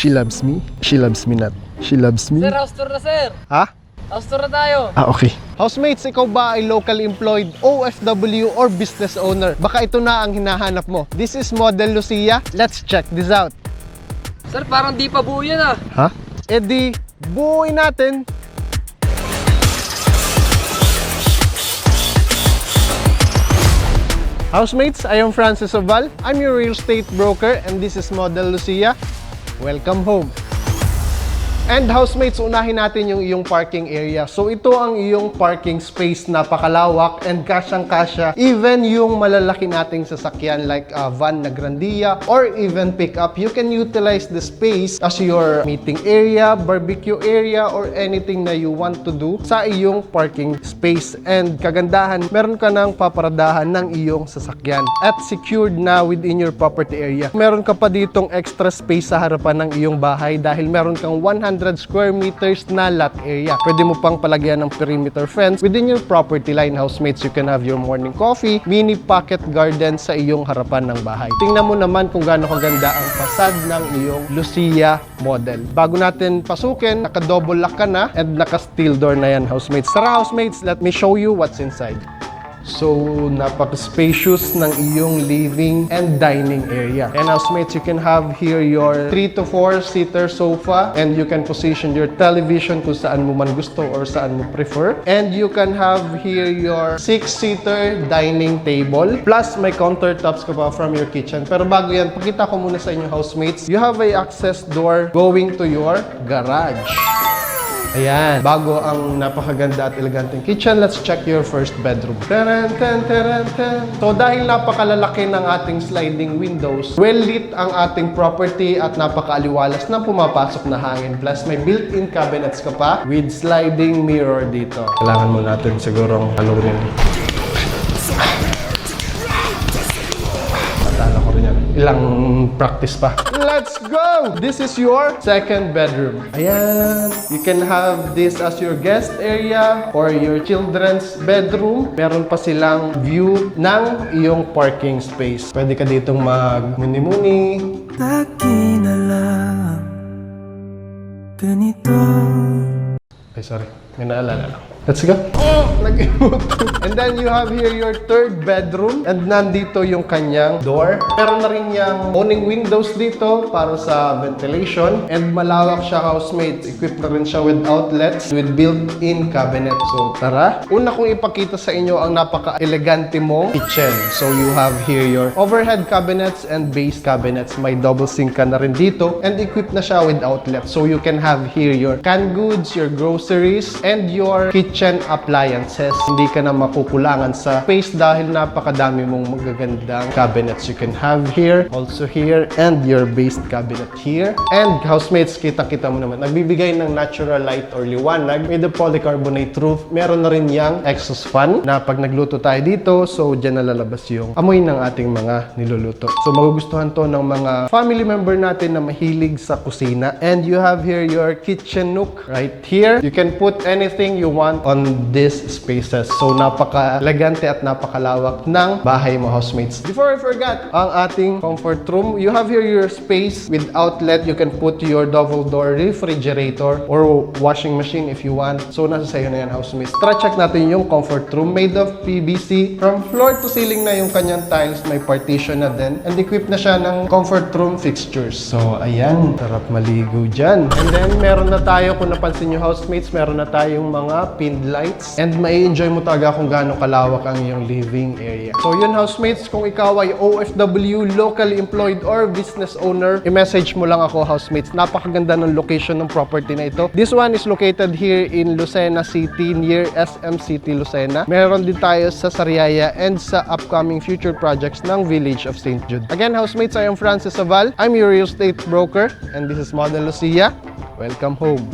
She loves me. She loves me not. She loves me. Sir, house tour na sir. Ha? House tour na tayo. Okay. Housemates, ikaw ba ay locally employed, OFW, or business owner? Baka ito na ang hinahanap mo. This is Model Lucia. Let's check this out. Sir, parang di pa buo yan ah. Ha? E di, buuin natin. Housemates, I am Francis Oval. I'm your real estate broker and this is Model Lucia. Welcome home. And housemates, unahin natin yung iyong parking area. So ito ang iyong parking space, napakalawak and kasyang-kasya. Even yung malalaki nating sasakyan like van na Grandia or even pickup, you can utilize the space as your meeting area, barbecue area, or anything na you want to do sa iyong parking space. And kagandahan, meron ka ng paparadahan ng iyong sasakyan at secured na within your property area. Meron ka pa ditong extra space sa harapan ng iyong bahay dahil meron kang 100 square meters na lot area. Pwede mo pang palagyan ng perimeter fence within your property line. Housemates, you can have your morning coffee, mini pocket garden sa iyong harapan ng bahay. Tingnan mo naman kung gaano kaganda ang fasad ng iyong Lucia model. Bago natin pasukin, naka-double lock ka na and naka-steel door na yan, housemates. Tara housemates, let me show you what's inside. So, napaka-spacious ng iyong living and dining area. And housemates, you can have here your 3 to 4 seater sofa and you can position your television kung saan mo man gusto or saan mo prefer. And you can have here your 6-seater dining table. Plus, may countertops ka pa from your kitchen. Pero bago yan, pakita ko muna sa inyo housemates, you have a access door going to your garage. Ayan, bago ang napakaganda at eleganteng kitchen, let's check your first bedroom. Taran, tan, taran, tan. So dahil napakalalaki ng ating sliding windows, well-lit ang ating property at napakaaliwalas ng pumapasok na hangin. Plus may built-in cabinets ka pa with sliding mirror dito. Kailangan mo natin sigurong ano rin. Matala ko rin yan. Ilang practice pa. Let's go! This is your second bedroom. Ayan. You can have this as your guest area or your children's bedroom. Meron pa silang view ng iyong parking space. Pwede ka ditong mag-muni-muni. Lagi na lang ganito. Ay, sorry. May naalala lang. Let's go. Oh! Nag-emote. And then you have here your third bedroom. And nandito yung kanyang door. Meron na rin yung awning windows dito para sa ventilation. And malawak siya, housemates. Equipped na rin siya with outlets with built-in cabinet. So tara. Una kong ipakita sa inyo ang napaka-elegante mong kitchen. So you have here your overhead cabinets and base cabinets. May double sink ka na rin dito. And equipped na siya with outlets. So you can have here your canned goods, your groceries, and your kitchen appliances. Hindi ka na makukulangan sa space dahil napakadami mong magagandang cabinets you can have here, also here, and your based cabinet here. And housemates, kita-kita mo naman, nagbibigay ng natural light or liwanag with the polycarbonate roof. Meron na rin yang exhaust fan na pag nagluto tayo dito, so dyan nalalabas yung amoy ng ating mga niluluto. So magugustuhan to ng mga family member natin na mahilig sa kusina. And you have here your kitchen nook right here. You can put anything you want on these spaces. So napaka-elegante at napakalawak ng bahay mo, housemates. Before I forgot, ang ating comfort room, you have here your space with outlet. You can put your double door refrigerator or washing machine if you want. So nasa sayo na yan, housemates. Tara check natin yung comfort room made of PVC. From floor to ceiling na yung kanyang tiles. May partition na din. And equipped na siya ng comfort room fixtures. So ayan, sarap maligo dyan. And then meron na tayo, kung napansin nyo housemates, meron na tayong mga pinned lights. And mai-enjoy mo talaga kung gaano kalawak ang iyong living area. So yun housemates, kung ikaw ay OFW, locally employed, or business owner, i-message mo lang ako housemates. Napakaganda ng location ng property na ito. This one is located here in Lucena City, near SM City, Lucena. Meron din tayo sa Sariaya and sa upcoming future projects ng Village of St. Jude. Again housemates, I am Francis Oval. I'm your real estate broker and this is Model Lucia. Welcome home.